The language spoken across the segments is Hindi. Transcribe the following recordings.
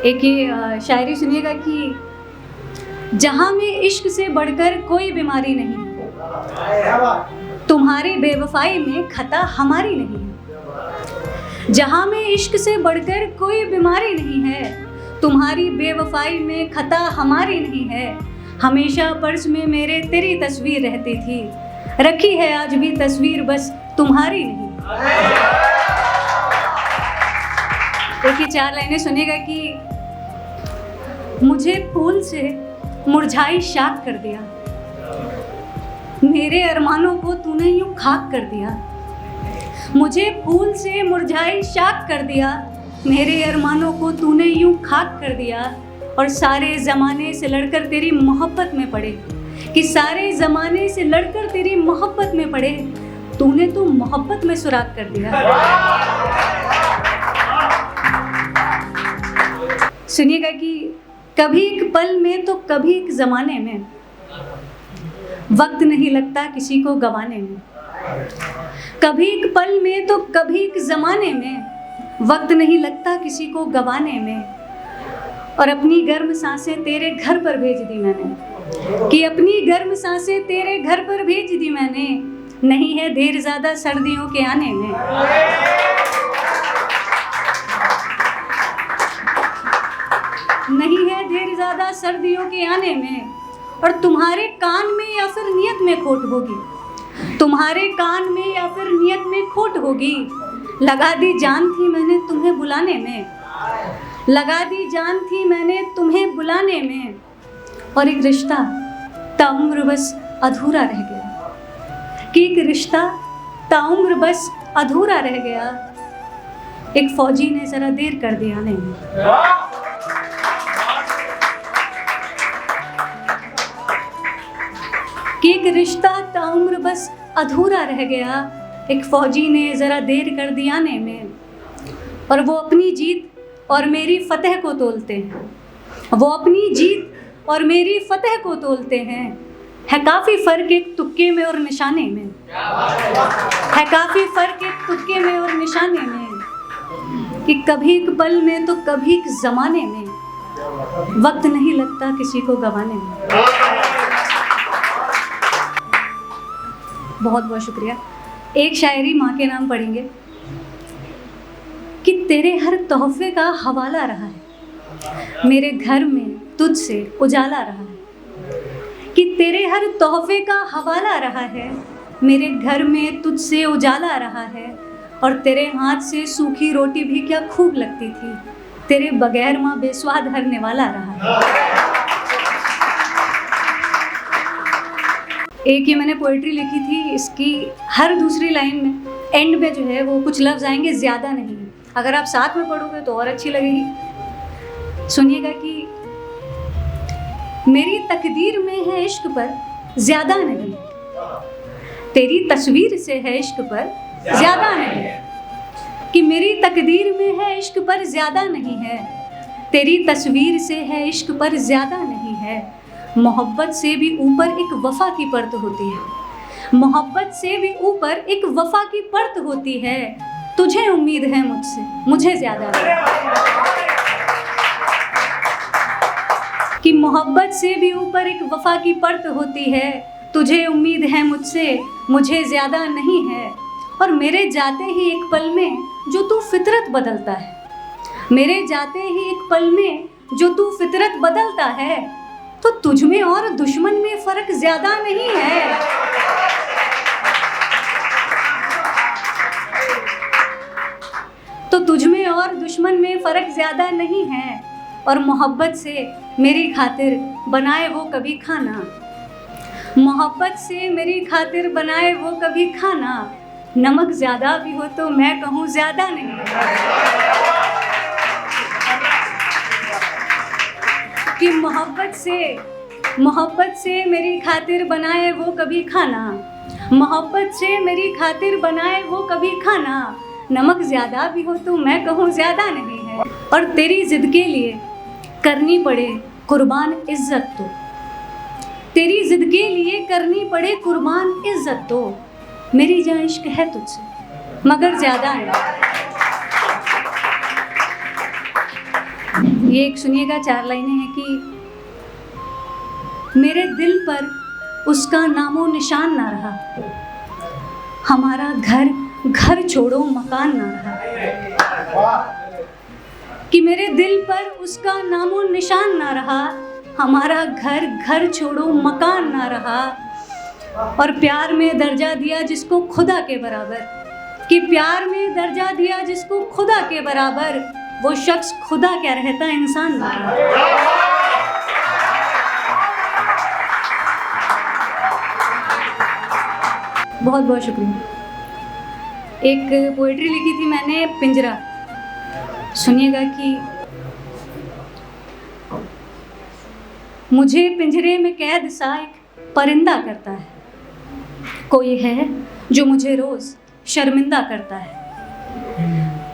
एक ये शायरी सुनिएगा कि जहाँ में इश्क से बढ़कर कोई बीमारी नहीं, तुम्हारी बेवफाई में खता हमारी नहीं है। जहाँ में इश्क से बढ़कर कोई बीमारी नहीं है, तुम्हारी बेवफाई में खता हमारी नहीं है। हमेशा पर्स में मेरे तेरी तस्वीर रहती थी, रखी है आज भी तस्वीर बस तुम्हारी नहीं। देखिए 4 लाइनें सुनिएगा कि मुझे फूल से मुरझाई शाख कर दिया, मेरे अरमानों को तूने यूं खाक कर दिया। मुझे फूल से मुरझाई शाख कर दिया, मेरे अरमानों को तूने यूं खाक कर दिया। और सारे ज़माने से लड़कर तेरी मोहब्बत में पड़े, कि सारे ज़माने से लड़कर तेरी मोहब्बत में पड़े, तूने तो मोहब्बत में सुराग कर दिया। सुनिएगा कि कभी एक पल में तो कभी एक ज़माने में, वक्त नहीं लगता किसी को गंवाने में। कभी एक पल में तो कभी एक ज़माने में, वक्त नहीं लगता किसी को गंवाने में। और अपनी गर्म सांसें तेरे घर पर भेज दी मैंने, कि अपनी गर्म सांसें तेरे घर पर भेज दी मैंने। नहीं है देर ज़्यादा सर्दियों के आने में। नहीं है देर ज़्यादा सर्दियों के आने में। और तुम्हारे कान में या फिर नियत में खोट होगी, तुम्हारे कान में या फिर नियत में खोट होगी। लगा दी जान थी मैंने तुम्हें बुलाने में, लगा दी जान थी मैंने तुम्हें बुलाने में। और एक रिश्ता ताउम्र बस अधूरा रह गया, कि एक रिश्ता ताउम्र बस अधूरा रह गया। एक फौजी ने ज़रा देर कर दिया आने में। कि एक रिश्ता ताउम्र बस अधूरा रह गया, एक फौजी ने ज़रा देर कर दिया आने में। और वो अपनी जीत और मेरी फतह को तोलते हैं, वो अपनी जीत और मेरी फतह को तोलते हैं। है काफ़ी फ़र्क एक तुक्के में और निशाने में, है काफ़ी फ़र्क एक तुक्के में और निशाने में। कि कभी एक पल में तो कभी एक ज़माने में, वक्त नहीं लगता किसी को गंवाने में। बहुत बहुत शुक्रिया। एक शायरी माँ के नाम पढ़ेंगे कि तेरे हर तोहफे का हवाला रहा है, मेरे घर में तुझसे उजाला रहा है। कि तेरे हर तोहफे का हवाला रहा है, मेरे घर में तुझसे उजाला रहा है। और तेरे हाथ से सूखी रोटी भी क्या खूब लगती थी, तेरे बगैर माँ बेस्वाद हरने वाला रहा है। एक ये मैंने पोइट्री लिखी थी, इसकी हर दूसरी लाइन में एंड में जो है वो कुछ लफ्ज़ आएंगे, ज़्यादा नहीं। अगर आप साथ में पढ़ोगे तो और अच्छी लगेगी। सुनिएगा कि मेरी तकदीर में है इश्क पर ज़्यादा नहीं, तेरी तस्वीर से है इश्क पर ज़्यादा नहीं। कि मेरी तकदीर में है इश्क पर ज़्यादा नहीं है, तेरी तस्वीर से है इश्क पर ज़्यादा नहीं है। मोहब्बत से भी ऊपर एक वफ़ा की परत होती है, मोहब्बत से भी ऊपर एक वफ़ा की परत होती है। तुझे उम्मीद है मुझसे, मुझे ज़्यादा नहीं। कि मोहब्बत से भी ऊपर एक वफ़ा की परत होती है, तुझे उम्मीद है मुझसे, मुझे ज़्यादा नहीं है। और मेरे जाते ही एक पल में जो तू फितरत बदलता है, मेरे जाते ही एक पल में जो तू फितरत बदलता है, तो तुझ में और दुश्मन में फ़र्क ज़्यादा नहीं है। तो तुझ में और दुश्मन में फ़र्क ज़्यादा नहीं है। और मोहब्बत से मेरी खातिर बनाए वो कभी खाना, मोहब्बत से मेरी खातिर बनाए वो कभी खाना। नमक ज़्यादा भी हो तो मैं कहूँ ज़्यादा नहीं। कि मोहब्बत से मेरी खातिर बनाए वो कभी खाना, मोहब्बत से मेरी खातिर बनाए वो कभी खाना। नमक ज़्यादा भी हो तो मैं कहूँ ज़्यादा नहीं है। और तेरी ज़िद के लिए करनी पड़े कुर्बान इज़्ज़त तो, तेरी ज़िद के लिए करनी पड़े कुर्बान इज़्ज़त तो। मेरी जहाँ इश्क है तुझसे मगर ज़्यादा है। ये एक सुनिएगा 4 लाइनें हैं कि मेरे दिल पर उसका नामो निशान ना रहा, हमारा घर घर छोड़ो मकान ना रहा। कि मेरे दिल पर उसका नामो निशान ना रहा, हमारा घर घर छोड़ो मकान ना रहा। और प्यार में दर्जा दिया जिसको खुदा के बराबर, कि प्यार में दर्जा दिया जिसको खुदा के बराबर, वो शख्स खुदा क्या रहता इंसान ना रहा। बहुत बहुत शुक्रिया। एक पोएट्री लिखी थी मैंने, पिंजरा। सुनिएगा कि मुझे पिंजरे में कैद सा एक परिंदा करता है, कोई है जो मुझे रोज शर्मिंदा करता है।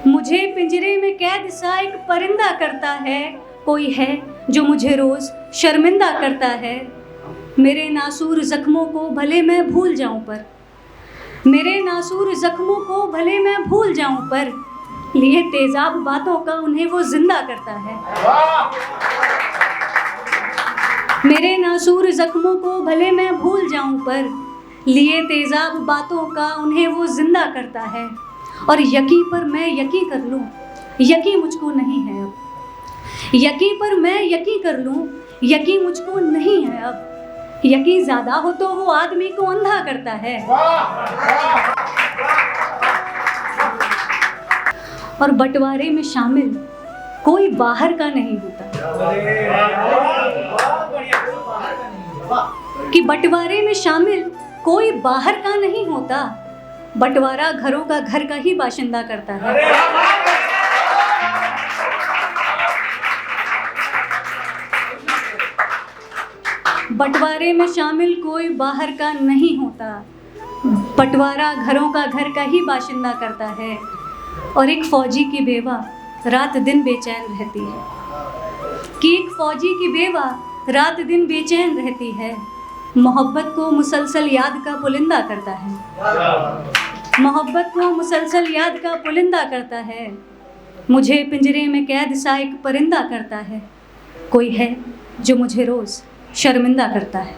मुझे पिंजरे में कैद सा एक परिंदा करता है, कोई है जो मुझे रोज शर्मिंदा करता है। मेरे नासूर जख्मों को भले मैं भूल जाऊं पर, मेरे नासूर जख्मों को भले मैं भूल जाऊं पर, लिए तेजाब बातों का उन्हें वो जिंदा करता है। मेरे नासूर जख्मों को भले मैं भूल जाऊं पर, लिए तेजाब बातों का उन्हें वो जिंदा करता है। और यकी पर मैं यकी कर लूं, यकी मुझको नहीं है अब। यकी पर मैं यकी कर लूं, यकी मुझको नहीं है अब। यकी ज्यादा हो तो वो आदमी को अंधा करता है। और बंटवारे में शामिल कोई बाहर का नहीं होता, कि बंटवारे में शामिल कोई बाहर का नहीं होता। बंटवारा घरों का घर का ही बाशिंदा करता है। बंटवारे में शामिल कोई बाहर का नहीं होता, बंटवारा घरों का घर का ही बाशिंदा करता है। और एक फौजी की बेवा रात दिन बेचैन रहती है, कि एक फौजी की बेवा रात दिन बेचैन रहती है। मोहब्बत को मुसलसल याद का पुलिंदा करता है, मोहब्बत को मुसलसल याद का पुलिंदा करता है। मुझे पिंजरे में कैद सा एक परिंदा करता है, कोई है जो मुझे रोज शर्मिंदा करता है।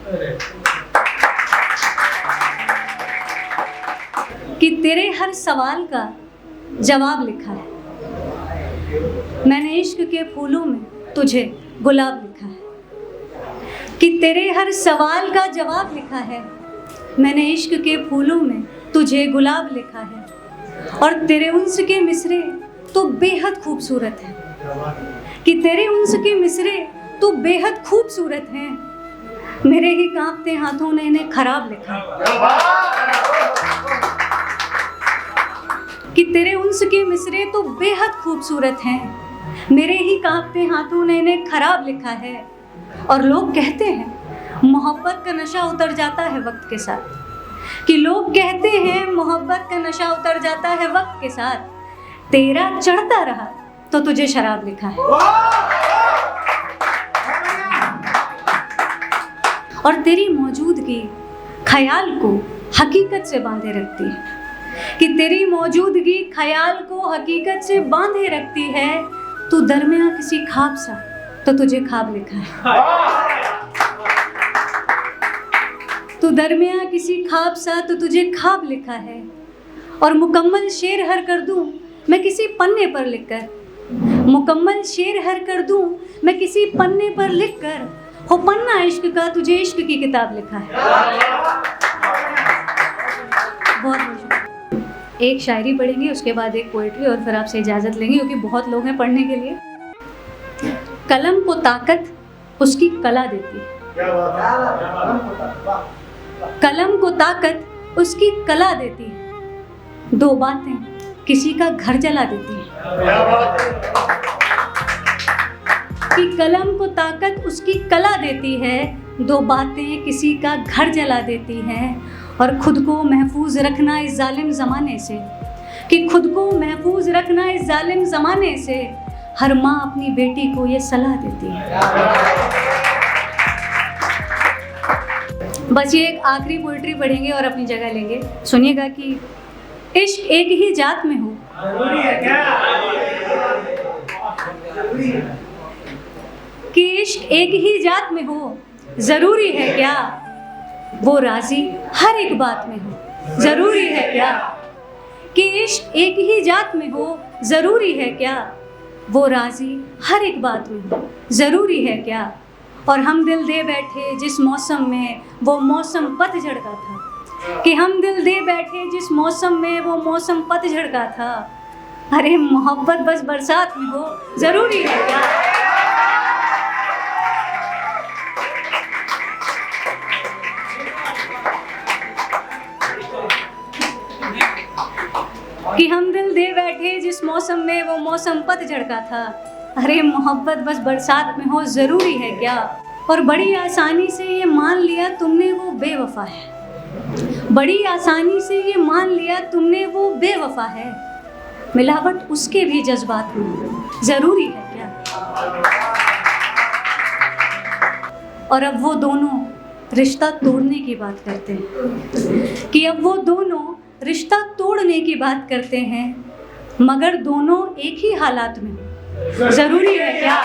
कि तेरे हर सवाल का जवाब लिखा है, मैंने इश्क के फूलों में तुझे गुलाब लिखा है। कि तेरे हर सवाल का जवाब लिखा है, मैंने इश्क के फूलों में तुझे गुलाब लिखा है। और तेरे उन्स के मिसरे तो बेहद खूबसूरत हैं, कि तेरे उन्स के मिसरे तो बेहद खूबसूरत हैं। मेरे ही कांपते हाथों ने इन्हें खराब लिखा है। कि तेरे उन्स के मिसरे तो बेहद खूबसूरत हैं, मेरे ही कांपते हाथों ने इन्हें खराब लिखा है। और लोग कहते हैं मोहब्बत का नशा उतर जाता है वक्त के साथ, कि लोग कहते हैं मोहब्बत का नशा उतर जाता है वक्त के साथ। तेरा चढ़ता रहा तो तुझे शराब लिखा है। और तेरी मौजूदगी ख्याल को हकीकत से बांधे रखती है, कि तेरी मौजूदगी ख्याल को हकीकत से बांधे रखती है। तू दरमियां किसी ख्वाब सा तो तुझे ख्वाब लिखा है। तू दरमियां किसी ख्वाब सा तो तुझे ख्वाब लिखा है। और मुकम्मल शेर हर कर दूं मैं किसी पन्ने पर लिखकर, मुकम्मल शेर हर कर दूं मैं किसी पन्ने पर लिखकर, हो पन्ना इश्क का तुझे इश्क की किताब लिखा है। बहुत बहुत एक शायरी पढ़ेंगे, उसके बाद एक पोएट्री, और फिर आपसे इजाज़त लेंगे क्योंकि बहुत लोग हैं पढ़ने के लिए। कलम को ताकत उसकी कला देती है, कलम को ताकत उसकी कला देती है। दो बातें किसी का घर जला देती है, कि कलम को ताकत उसकी कला देती है। दो बातें किसी का घर जला देती हैं। और खुद को महफूज रखना इस जालिम ज़माने से, कि खुद को महफूज रखना इस जालिम ज़माने से, हर माँ अपनी बेटी को ये सलाह देती है। बस ये एक आखिरी पोइट्री पढ़ेंगे और अपनी जगह लेंगे। सुनिएगा कि इश्क एक ही जात में हो, कि इश्क एक ही जात में हो ज़रूरी है क्या, वो राज़ी हर एक बात में हो ज़रूरी है क्या, कि इश्क एक ही जात में हो ज़रूरी है क्या, वो राज़ी हर एक बात में हो ज़रूरी है क्या। और हम दिल दे बैठे जिस मौसम में वो मौसम पतझड़ का था, कि हम दिल दे बैठे जिस मौसम में वो मौसम पतझड़ का था, अरे मोहब्बत बस बरसात में हो ज़रूरी है क्या। कि हम दिल दे बैठे जिस मौसम में वो मौसम पतझड़ का था, अरे मोहब्बत बस बरसात में हो ज़रूरी है क्या। और बड़ी आसानी से ये मान लिया तुमने वो बेवफा है, बड़ी आसानी से ये मान लिया तुमने वो बेवफा है, मिलावट उसके भी जज्बात में ज़रूरी है क्या। और अब वो दोनों रिश्ता तोड़ने की बात करते हैं, कि अब वो दोनों रिश्ता तोड़ने की बात करते हैं, मगर दोनों एक ही हालात में ज़रूरी है क्या।